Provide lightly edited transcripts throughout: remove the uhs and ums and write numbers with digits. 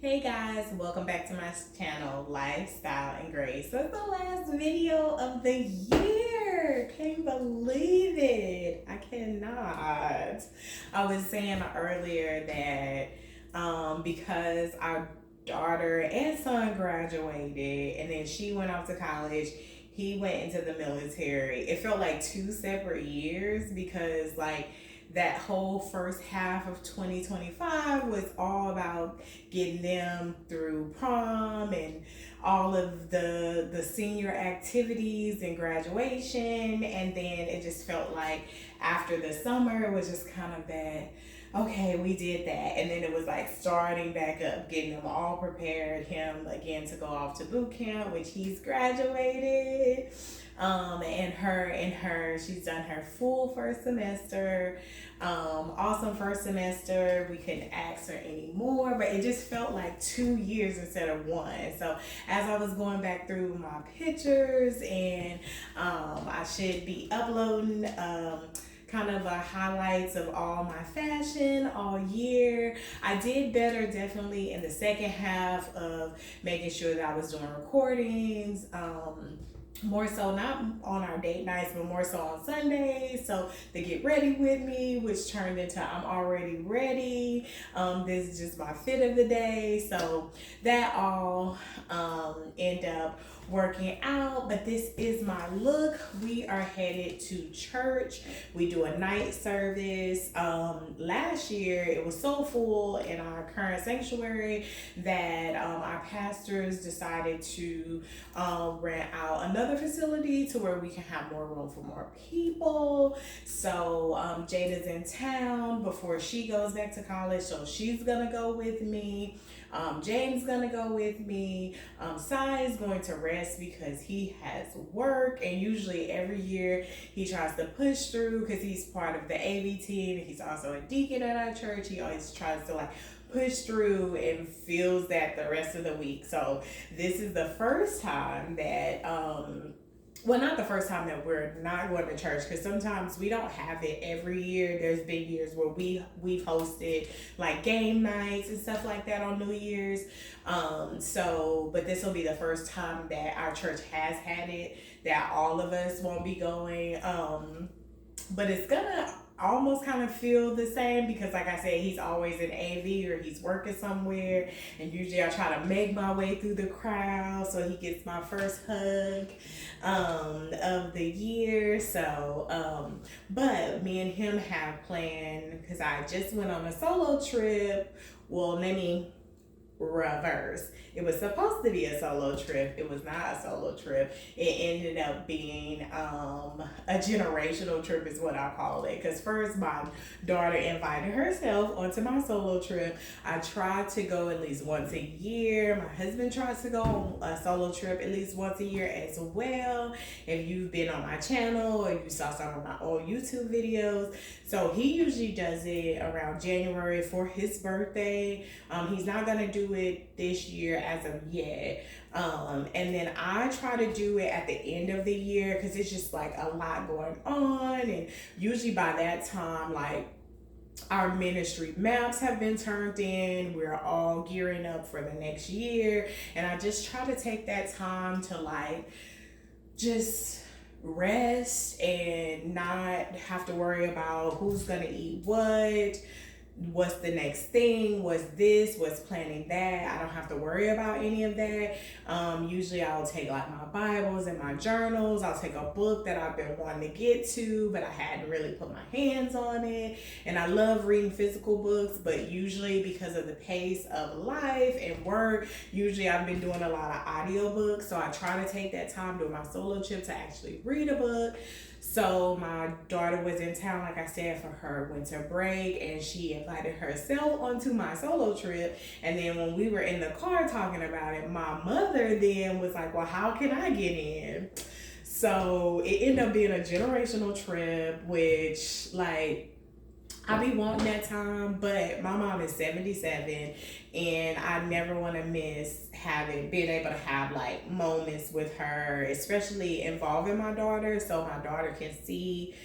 Hey guys, welcome back to my channel, Lifestyle and Grace. So it's the last video of the year. Can't believe it. I cannot. I was saying earlier that because our daughter and son graduated and then she went off to college, he went into the military. It felt like two separate years because that whole first half of 2025 was all about getting them through prom and all of the senior activities and graduation, and then it just felt like after the summer it was just kind of that, okay, we did that, and then it was like starting back up, getting them all prepared, him again to go off to boot camp, which he's graduated, and her she's done her full first semester. Awesome first semester. We couldn't ask her anymore, but it just felt like 2 years instead of one. So as I was going back through my pictures, and I should be uploading kind of highlights of all my fashion all year. I did better definitely in the second half of making sure that I was doing recordings. More so not on our date nights, but more so on Sundays. So they get ready with me, which turned into I'm already ready. This is just my fit of the day. So that all end up working out, but this is my look. We are headed to church. We do a night service. Last year it was so full in our current sanctuary that our pastors decided to rent out another facility to where we can have more room for more people. So Jada's in town before she goes back to college, so she's gonna go with me. James gonna go with me. Sai is going to rest because he has work, and usually every year he tries to push through because he's part of the AV team. He's also a deacon at our church. He always tries to push through and feels that the rest of the week. So this is the first time that well, not the first time that we're not going to church, because sometimes we don't have it every year. There's been years where we've hosted like game nights and stuff like that on New Year's. But this will be the first time that our church has had it, that all of us won't be going. But it's gonna almost kind of feel the same because, like I said, he's always in AV or he's working somewhere, and usually I try to make my way through the crowd so he gets my first hug of the year. So but me and him have planned, because I just went on a solo trip. Well, let me reverse. It was supposed to be a solo trip. It was not a solo trip. It ended up being a generational trip is what I call it. Because first my daughter invited herself onto my solo trip. I try to go at least once a year. My husband tries to go on a solo trip at least once a year as well. If you've been on my channel or you saw some of my old YouTube videos. So he usually does it around January for his birthday. He's not going to do it this year as of yet. And then I try to do it at the end of the year because it's just like a lot going on. And usually by that time, our ministry maps have been turned in. We're all gearing up for the next year. And I just try to take that time to just rest and not have to worry about who's gonna eat what's the next thing, what's planning that. I don't have to worry about any of that. Usually I'll take my Bibles and my journals. I'll take a book that I've been wanting to get to, but I hadn't really put my hands on it. And I love reading physical books, but usually because of the pace of life and work, usually I've been doing a lot of audiobooks. So I try to take that time during my solo trip to actually read a book. So my daughter was in town, like I said, for her winter break, and she invited herself onto my solo trip. And then when we were in the car talking about it, my mother then was like, well, how can I get in? So it ended up being a generational trip, which I be wanting that time, but my mom is 77, and I never want to miss being able to have moments with her, especially involving my daughter, so my daughter can see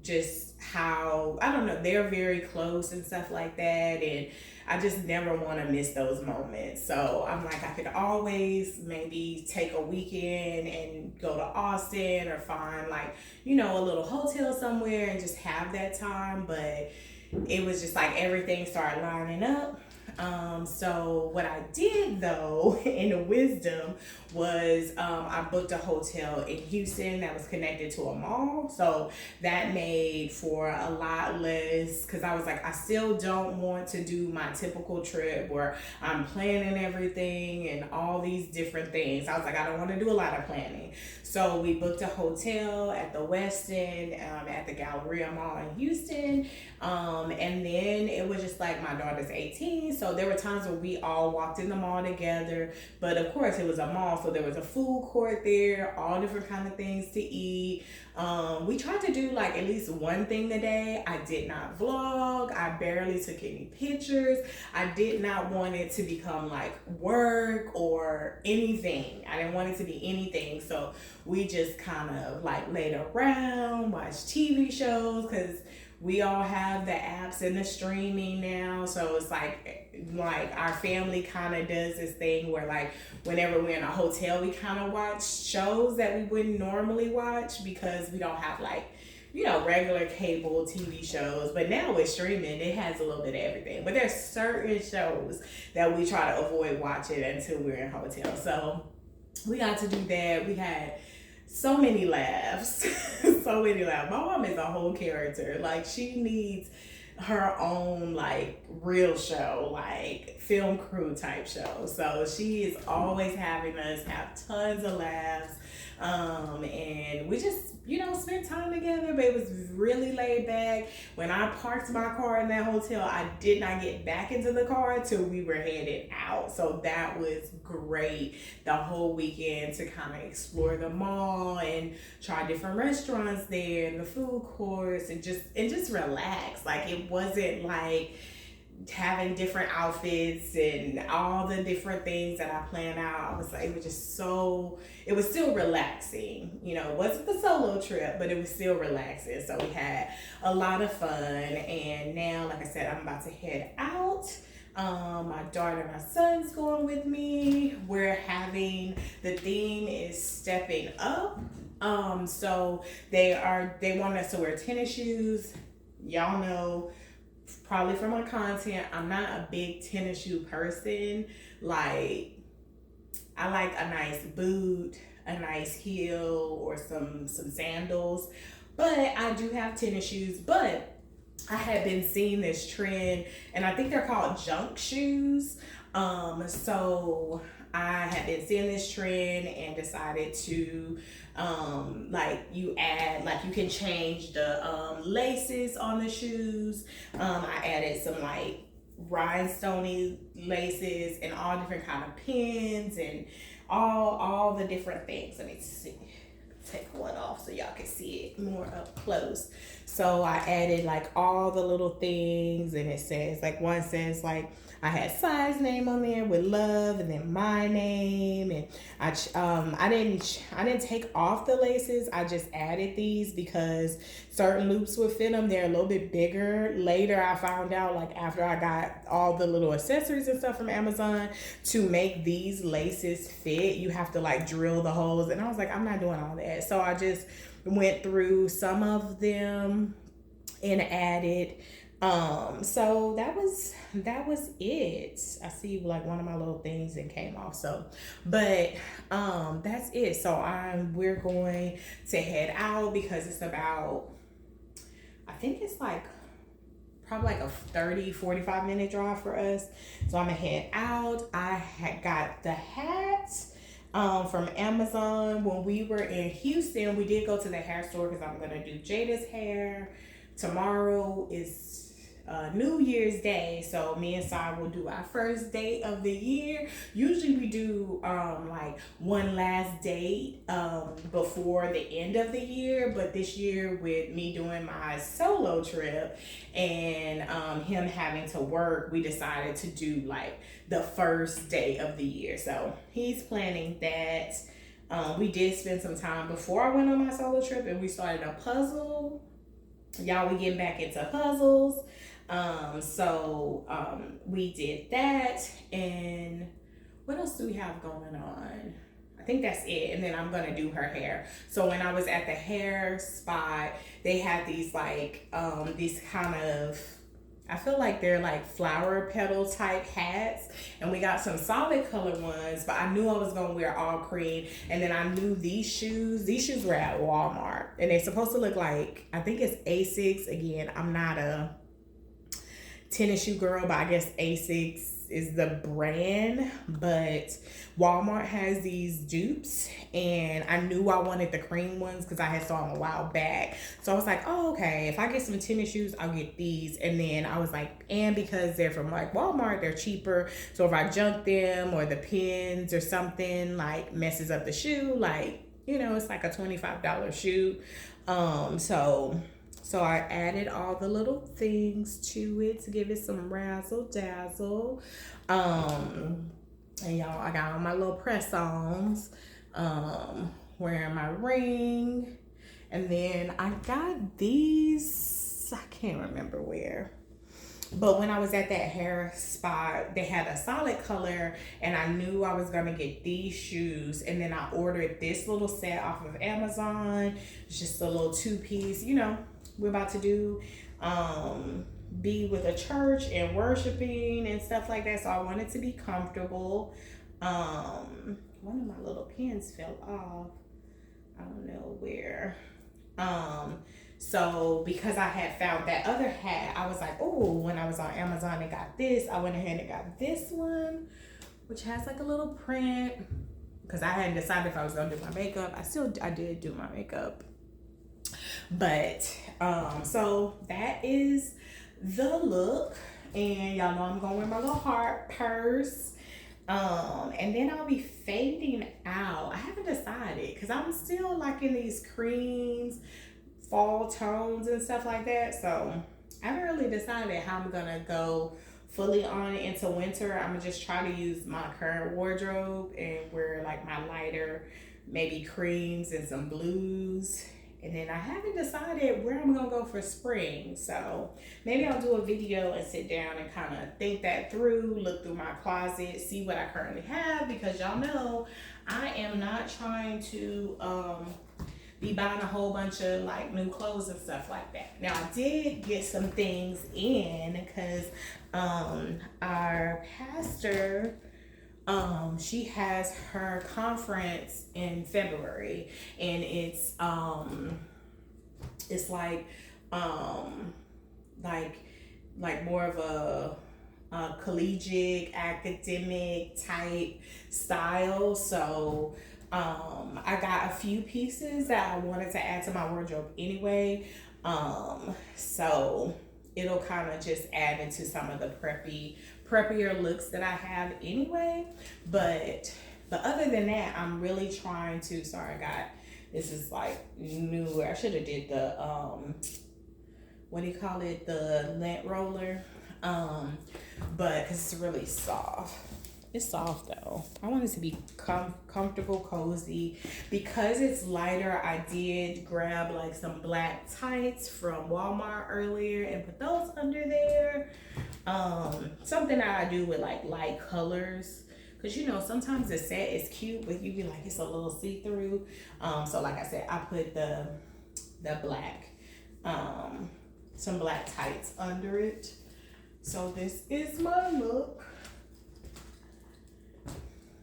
just how, I don't know, they're very close and stuff like that. And I just never want to miss those moments. So I'm like, I could always maybe take a weekend and go to Austin or find like, a little hotel somewhere and just have that time. But it was just like everything started lining up. So what I did though, in the wisdom, was I booked a hotel in Houston that was connected to a mall. So that made for a lot less, because I was like, I still don't want to do my typical trip where I'm planning everything and all these different things. I was like, I don't want to do a lot of planning. So we booked a hotel at the Westin, at the Galleria Mall in Houston. And then it was just like, my daughter's 18, so there were times where we all walked in the mall together. But of course, it was a mall, so there was a food court there, all different kind of things to eat. We tried to do like at least one thing a day. I did not vlog. I barely took any pictures. I did not want it to become like work or anything. I didn't want it to be anything. So we just kind of like laid around, watched TV shows, because we all have the apps and the streaming now. So it's like our family kind of does this thing where like whenever we're in a hotel, we kind of watch shows that we wouldn't normally watch, because we don't have like, regular cable TV shows. But now with streaming, it has a little bit of everything. But there's certain shows that we try to avoid watching until we're in hotels. So we got to do that. We had so many laughs. So many laughs. My mom is a whole character. Like, she needs her own like real show, like film crew type show. So she is always having us have tons of laughs. And we just, spent time together, but it was really laid back. When I parked my car in that hotel, I did not get back into the car till we were headed out. So that was great, the whole weekend, to kind of explore the mall and try different restaurants there and the food courts, and just relax. Like, it wasn't like having different outfits and all the different things that I planned out. I was like, it was still relaxing. It wasn't the solo trip, but it was still relaxing. So we had a lot of fun. And now, like I said, I'm about to head out. My daughter and my son's going with me. The theme is stepping up. So they want us to wear tennis shoes. Y'all know, probably from my content, I'm not a big tennis shoe person. Like, I like a nice boot, a nice heel, or some sandals. But I do have tennis shoes. But I had been seeing this trend, and I think they're called junk shoes. So I had been seeing this trend and decided to you can change the laces on the shoes. I added some like rhinestone laces and all different kind of pins and all the different things. Let me see. Take one off so y'all can see it more up close. So I added like all the little things, and it says like, one says like, I had size name on there with love, and then my name, and I didn't take off the laces. I just added these because certain loops would fit them. They're a little bit bigger. Later I found out, like after I got all the little accessories and stuff from Amazon, to make these laces fit, you have to like drill the holes, and I was like, I'm not doing all that. So I just went through some of them and added. So that was it. I see like one of my little things that came off. So, but that's it. So we're going to head out, because it's about, I think it's like probably like a 30-45 minute drive for us. So I'm gonna head out. I had got the hat from Amazon. When we were in Houston, we did go to the hair store, because I'm gonna do Jada's hair. Tomorrow is New Year's Day, so me and Sai will do our first date of the year. Usually we do like one last date before the end of the year, but this year, with me doing my solo trip and him having to work, we decided to do like the first day of the year. So he's planning that. We did spend some time before I went on my solo trip, and we started a puzzle. Y'all, we getting back into puzzles. We did that, and what else do we have going on? I think that's it. And then I'm gonna do her hair. So when I was at the hair spot, they had these like these kind of, I feel like they're like flower petal type hats, and we got some solid color ones, but I knew I was gonna wear all cream. And then I knew these shoes were at Walmart, and they're supposed to look like, I think it's Asics. Again, I'm not a tennis shoe girl, but I guess Asics is the brand. But Walmart has these dupes, and I knew I wanted the cream ones because I had saw them a while back. So I was like, oh, okay, if I get some tennis shoes, I'll get these. And then I was like, and because they're from like Walmart, they're cheaper. So if I junk them, or the pins or something like messes up the shoe, like, you know, it's like a $25 shoe. So I added all the little things to it to give it some razzle dazzle. And y'all, I got on my little press-ons, wearing my ring. And then I got these, I can't remember where. But when I was at that hair spot, they had a solid color, and I knew I was gonna get these shoes. And then I ordered this little set off of Amazon. It's just a little 2-piece, you know, we're about to do be with a church and worshiping and stuff like that. So I wanted to be comfortable. One of my little pins fell off. I don't know where. So because I had found that other hat, I was like, oh, when I was on Amazon and got this, I went ahead and got this one, which has like a little print, because I hadn't decided if I was gonna do my makeup. I did do my makeup. But so that is the look, and y'all know I'm going with my little heart purse. And then I'll be fading out. I haven't decided, because I'm still liking these creams, fall tones and stuff like that. So I haven't really decided how I'm gonna go fully on it into winter. I'm gonna just try to use my current wardrobe and wear like my lighter, maybe creams and some blues. And then I haven't decided where I'm gonna go for spring. So maybe I'll do a video and sit down and kind of think that through, look through my closet, see what I currently have, because y'all know I am not trying to be buying a whole bunch of like new clothes and stuff like that. Now I did get some things in, because our pastor, she has her conference in February, and it's like more of a collegiate academic type style. So I got a few pieces that I wanted to add to my wardrobe anyway. So it'll kind of just add into some of the preppier looks that I have anyway. But other than that, I'm really trying to, this is like new. I should have did the, what do you call it? The lint roller. But cause it's really soft. It's soft though. I want it to be comfortable, cozy. Because it's lighter, I did grab like some black tights from Walmart earlier and put those under there. Something that I do with like light colors. Cause you know, sometimes the set is cute, but you be like, it's a little see-through. So like I said, I put the black, some black tights under it. So this is my look.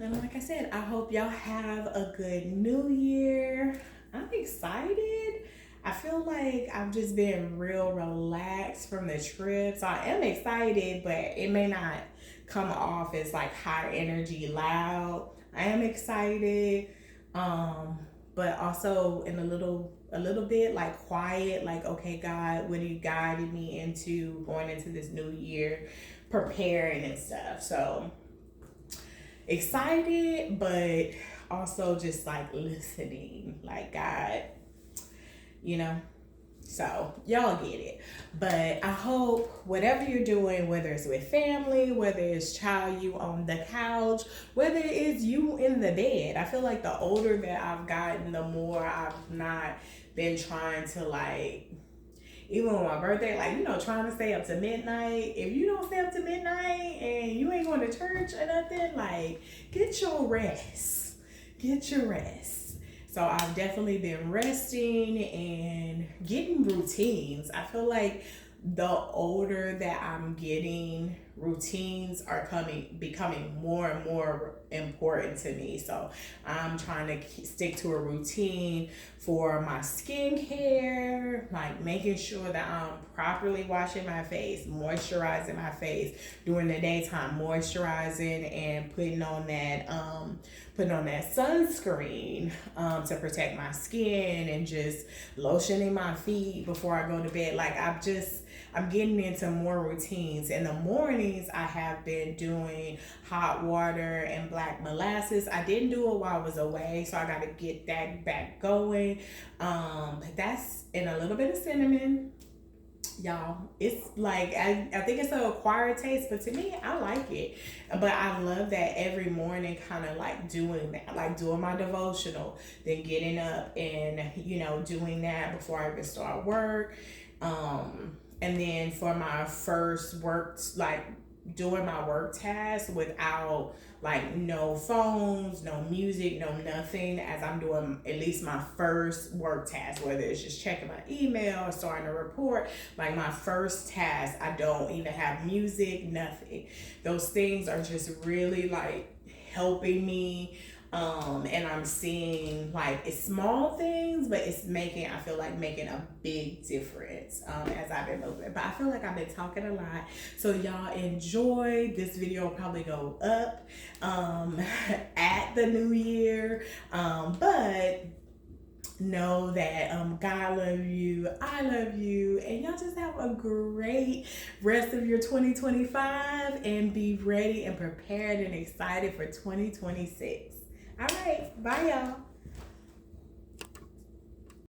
And like I said, I hope y'all have a good new year. I'm excited. I feel like I've just been real relaxed from the trip. So I am excited, but it may not come off as like high energy, loud. I am excited, but also in a little bit like quiet, like, okay, God, what are you guiding me into going into this new year, preparing and stuff. So excited, but also just like listening, like, God, you know, So y'all get it. But I hope whatever you're doing, whether it's with family, whether it's child you on the couch, whether it is you in the bed. I feel like the older that I've gotten, the more I've not been trying to like, even on my birthday, like, trying to stay up to midnight. If you don't stay up to midnight and you ain't going to church or nothing, like, get your rest. Get your rest. So I've definitely been resting and getting routines. I feel like the older that I'm getting, routines are becoming more and more important to me. So I'm trying to stick to a routine for my skincare, like making sure that I'm properly washing my face, moisturizing my face during the daytime, moisturizing and putting on that sunscreen to protect my skin, and just lotioning my feet before I go to bed. Like I'm getting into more routines. In the mornings, I have been doing hot water and black molasses. I didn't do it while I was away, so I got to get that back going. But that's in a little bit of cinnamon. Y'all, it's like, I think it's an acquired taste, but to me, I like it. But I love that every morning, kind of like doing that, like doing my devotional, then getting up and, doing that before I even start work. And then for my first work, like doing my work tasks without like no phones, no music, no nothing, as I'm doing at least my first work task, whether it's just checking my email or starting a report. Like my first task, I don't even have music, nothing. Those things are just really like helping me. And I'm seeing like it's small things, but it's I feel like making a big difference as I've been moving. But I feel like I've been talking a lot, so y'all enjoy. This video will probably go up at the new year, but know that God loves you, I love you, and y'all just have a great rest of your 2025 and be ready and prepared and excited for 2026. All right, bye y'all.